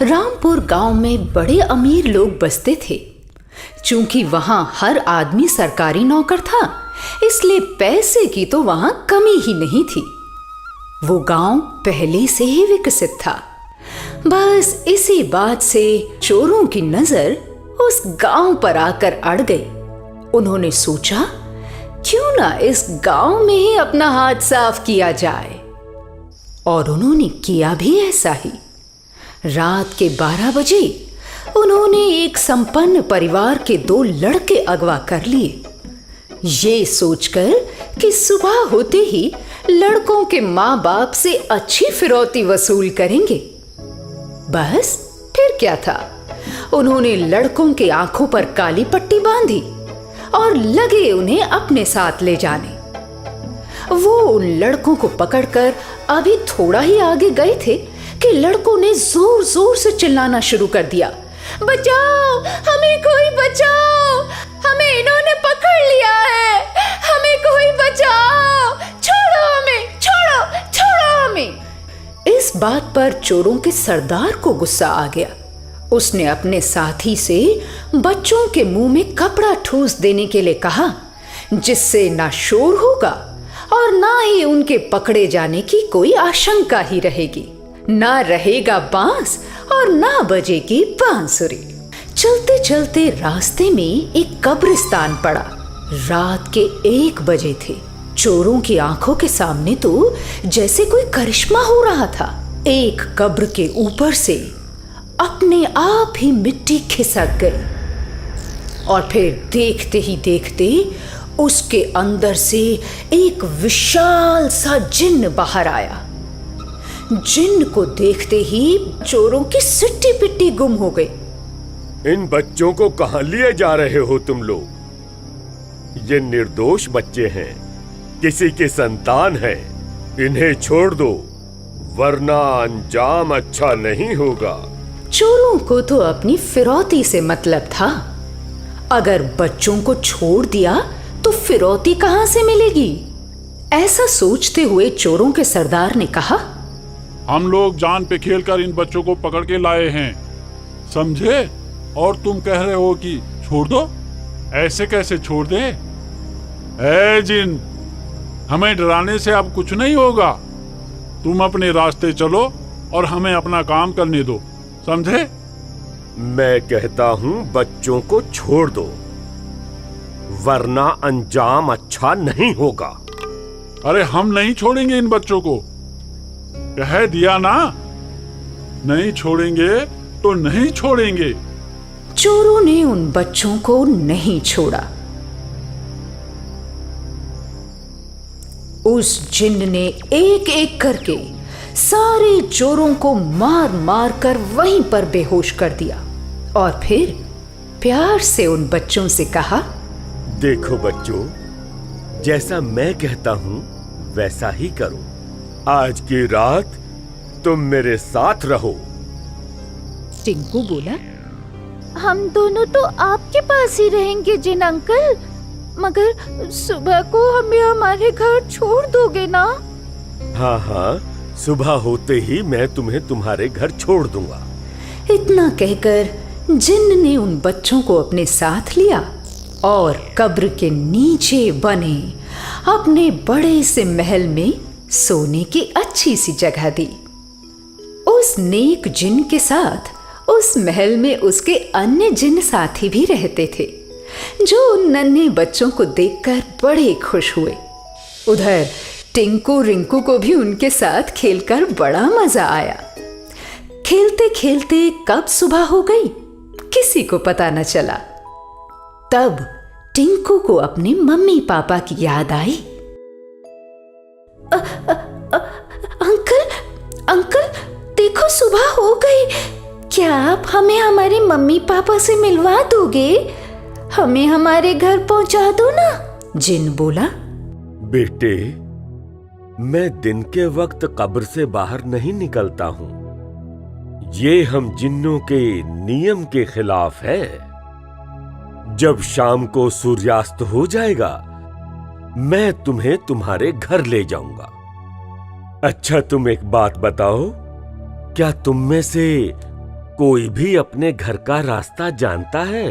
रामपुर गांव में बड़े अमीर लोग बसते थे। चूंकि वहां हर आदमी सरकारी नौकर था, इसलिए पैसे की तो वहां कमी ही नहीं थी। वो गांव पहले से ही विकसित था। बस इसी बात से चोरों की नजर उस गांव पर आकर अड़ गई। उन्होंने सोचा, क्यों ना इस गांव में ही अपना हाथ साफ किया जाए। और उन्होंने किया भी ऐसा ही। रात के 12 बजे उन्होंने एक संपन्न परिवार के 2 लड़के अगवा कर लिए, ये सोचकर कि सुबह होते ही लड़कों के माँ बाप से अच्छी फिरौती वसूल करेंगे। बस फिर क्या था, उन्होंने लड़कों के आंखों पर काली पट्टी बांधी और लगे उन्हें अपने साथ ले जाने। वो उन लड़कों को पकड़कर अभी थोड़ा ही आगे गए थे कि लड़कों ने जोर जोर से चिल्लाना शुरू कर दिया, बचाओ, हमें कोई बचाओ, हमें इन्होंने पकड़ लिया है, हमें कोई बचाओ, छोड़ो हमें, छोड़ो हमें। इस बात पर चोरों के सरदार को गुस्सा आ गया। उसने अपने साथी से बच्चों के मुंह में कपड़ा ठूस देने के लिए कहा, जिससे ना शोर होगा और ना ही उनके पकड़े जाने की कोई आशंका ही रहेगी। ना रहेगा बांस और ना बजेगी बांसुरी। चलते चलते रास्ते में एक कब्रिस्तान पड़ा। रात के 1 बजे थे। चोरों की आंखों के सामने तो जैसे कोई करिश्मा हो रहा था। एक कब्र के ऊपर से अपने आप ही मिट्टी खिसक गई और फिर देखते ही देखते उसके अंदर से एक विशाल सा जिन्न बाहर आया। जिन्न को देखते ही चोरों की सिट्टी पिट्टी गुम हो गई। इन बच्चों को कहां लिए जा रहे हो तुम लोग? ये निर्दोष बच्चे हैं, किसी की संतान है। इन्हें छोड़ दो, वरना अंजाम अच्छा नहीं होगा। चोरों को तो अपनी फिरौती से मतलब था। अगर बच्चों को छोड़ दिया तो फिरौती कहां से मिलेगी? ऐसा सोचते हुए चोरों के सरदार ने कहा, हम लोग जान पे खेलकर इन बच्चों को पकड़ के लाए हैं, समझे? और तुम कह रहे हो कि छोड़ दो? ऐसे कैसे छोड़ दे? ऐ जिन, हमें डराने से अब कुछ नहीं होगा। तुम अपने रास्ते चलो और हमें अपना काम करने दो, समझे? मैं कहता हूं बच्चों को छोड़ दो, वरना अंजाम अच्छा नहीं होगा। अरे हम नहीं छोड़ेंगे इन बच्चों को, कह दिया ना। नहीं छोड़ेंगे तो नहीं छोड़ेंगे। चोरों ने उन बच्चों को नहीं छोड़ा। उस जिन्न ने एक एक करके सारे चोरों को मार मार कर वहीं पर बेहोश कर दिया और फिर प्यार से उन बच्चों से कहा, देखो बच्चों, जैसा मैं कहता हूं वैसा ही करो। आज की रात तुम मेरे साथ रहो। टिंकू बोला, हम दोनों तो आपके पास ही रहेंगे जिन अंकल, मगर सुबह को हमें हमारे घर छोड़ दोगे ना? हाँ हाँ, सुबह होते ही मैं तुम्हें तुम्हारे घर छोड़ दूंगा। इतना कहकर जिन्न ने उन बच्चों को अपने साथ लिया और कब्र के नीचे बने अपने बड़े से महल में सोने की अच्छी सी जगह दी। उस नेक जिन्न के साथ उस महल में उसके अन्य जिन्न साथी भी रहते थे, जो उन नन्हे बच्चों को देखकर बड़े खुश हुए। उधर टिंकू रिंकू को भी उनके साथ खेलकर बड़ा मजा आया। खेलते खेलते कब सुबह हो गई किसी को पता न चला। तब टिंकू को अपने मम्मी पापा की याद आई। अंकल, देखो सुबह हो गई। क्या आप हमें हमारे मम्मी पापा से मिलवा दोगे? हमें हमारे घर पहुंचा दो ना। जिन बोला, बेटे, मैं दिन के वक्त कब्र से बाहर नहीं निकलता हूं। ये हम जिन्नों के नियम के खिलाफ है। जब शाम को सूर्यास्त हो जाएगा, मैं तुम्हें तुम्हारे घर ले जाऊंगा। अच्छा, तुम एक बात बताओ, क्या तुम में से कोई भी अपने घर का रास्ता जानता है?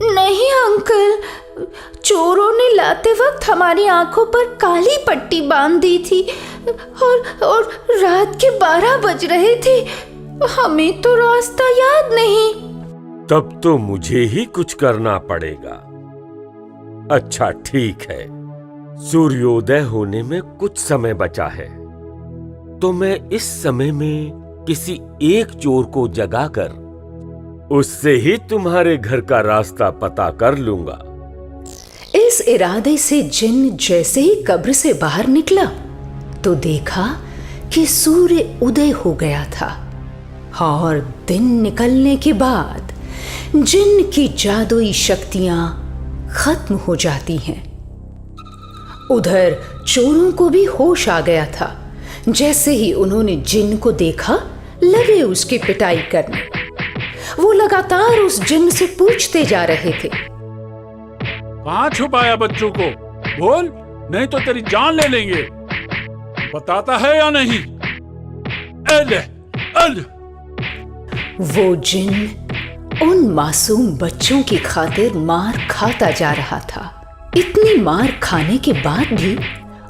नहीं अंकल, चोरों ने लाते वक्त हमारी आंखों पर काली पट्टी बांध दी थी और रात के 12 बज रहे थे। हमें तो रास्ता याद नहीं। तब तो मुझे ही कुछ करना पड़ेगा। अच्छा ठीक है, सूर्योदय होने में कुछ समय बचा है, तो मैं इस समय में किसी एक चोर को जगाकर उससे ही तुम्हारे घर का रास्ता पता कर लूंगा। इस इरादे से जिन्न जैसे ही कब्र से बाहर निकला तो देखा कि सूर्य उदय हो गया था और दिन निकलने के बाद जिन्न की जादुई शक्तियां खत्म हो जाती हैं। उधर चोरों को भी होश आ गया था। जैसे ही उन्होंने जिन्न को देखा, लगे उसकी पिटाई करने। वो लगातार उस जिन्न से पूछते जा रहे थे, कहाँ छुपाया बच्चों को? बोल, नहीं तो तेरी जान ले लेंगे। बताता है या नहीं? वो जिन्न उन मासूम बच्चों की खातिर मार खाता जा रहा था। इतनी मार खाने के बाद भी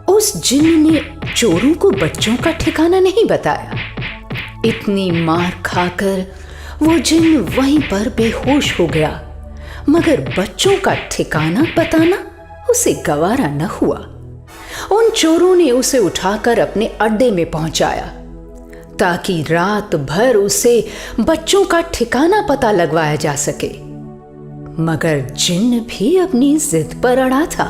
उस जिन्न ने चोरों को बच्चों का ठिकाना नहीं बताया। इतनी मार खाकर वो जिन्न वहीं पर बेहोश हो गया, मगर बच्चों का ठिकाना बताना उसे गवारा न हुआ। उन चोरों ने उसे उठाकर अपने अड्डे में पहुंचाया ताकि रात भर उसे बच्चों का ठिकाना पता लगवाया जा सके। मगर जिन्न भी अपनी जिद पर अड़ा था।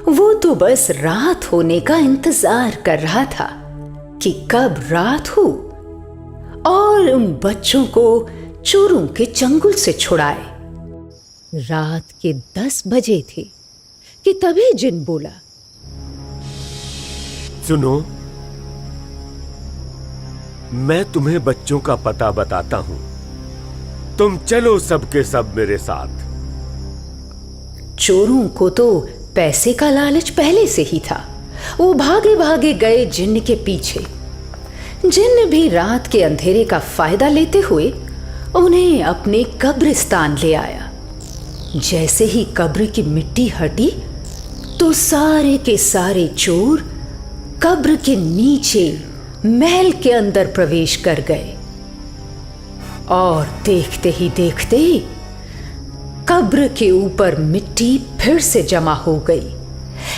वो तो बस रात होने का इंतजार कर रहा था कि कब रात हो और उन बच्चों को चोरों के चंगुल से छुड़ाए। रात के 10 बजे थे कि तभी जिन्न बोला, सुनो, मैं तुम्हें बच्चों का पता बताता हूं। तुम चलो सबके सब मेरे साथ। चोरों को तो पैसे का लालच पहले से ही था। वो भागे भागे गए जिन्न के पीछे। जिन्न भी रात के अंधेरे का फायदा लेते हुए उन्हें अपने कब्रिस्तान ले आया। जैसे ही कब्र की मिट्टी हटी तो सारे के सारे चोर कब्र के नीचे महल के अंदर प्रवेश कर गए और देखते ही देखते कब्र के ऊपर मिट्टी फिर से जमा हो गई।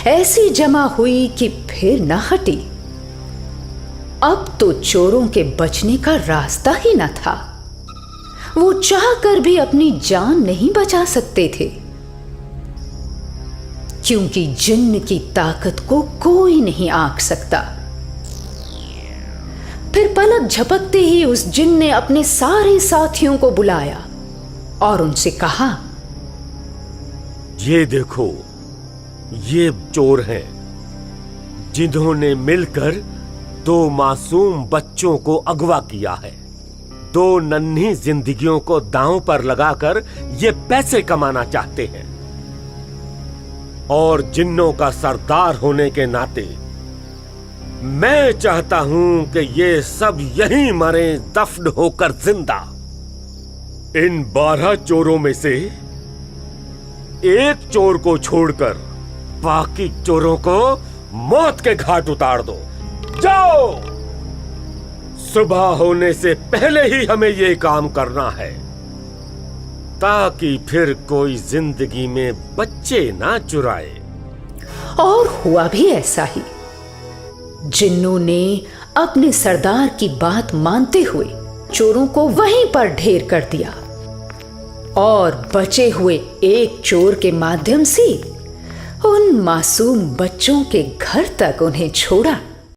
ऐसी जमा हुई कि फिर न हटी। अब तो चोरों के बचने का रास्ता ही न था। वो चाहकर भी अपनी जान नहीं बचा सकते थे, क्योंकि जिन्न की ताकत को कोई नहीं आंक सकता। फिर पलक झपकते ही उस जिन्न ने अपने सारे साथियों को बुलाया और उनसे कहा, ये देखो, ये चोर हैं जिन्होंने मिलकर 2 मासूम बच्चों को अगवा किया है। 2 नन्ही जिंदगियों को दांव पर लगाकर ये पैसे कमाना चाहते हैं। और जिन्नों का सरदार होने के नाते मैं चाहता हूं कि ये सब यहीं मरे दफन होकर जिंदा। इन 12 चोरों में से एक चोर को छोड़कर बाकी चोरों को मौत के घाट उतार दो। जाओ, सुबह होने से पहले ही हमें ये काम करना है, ताकि फिर कोई जिंदगी में बच्चे ना चुराए। और हुआ भी ऐसा ही। जिन्नों ने अपने सरदार की बात मानते हुए चोरों को वहीं पर ढेर कर दिया और बचे हुए एक चोर के माध्यम से उन मासूम बच्चों के घर तक उन्हें छोड़ा।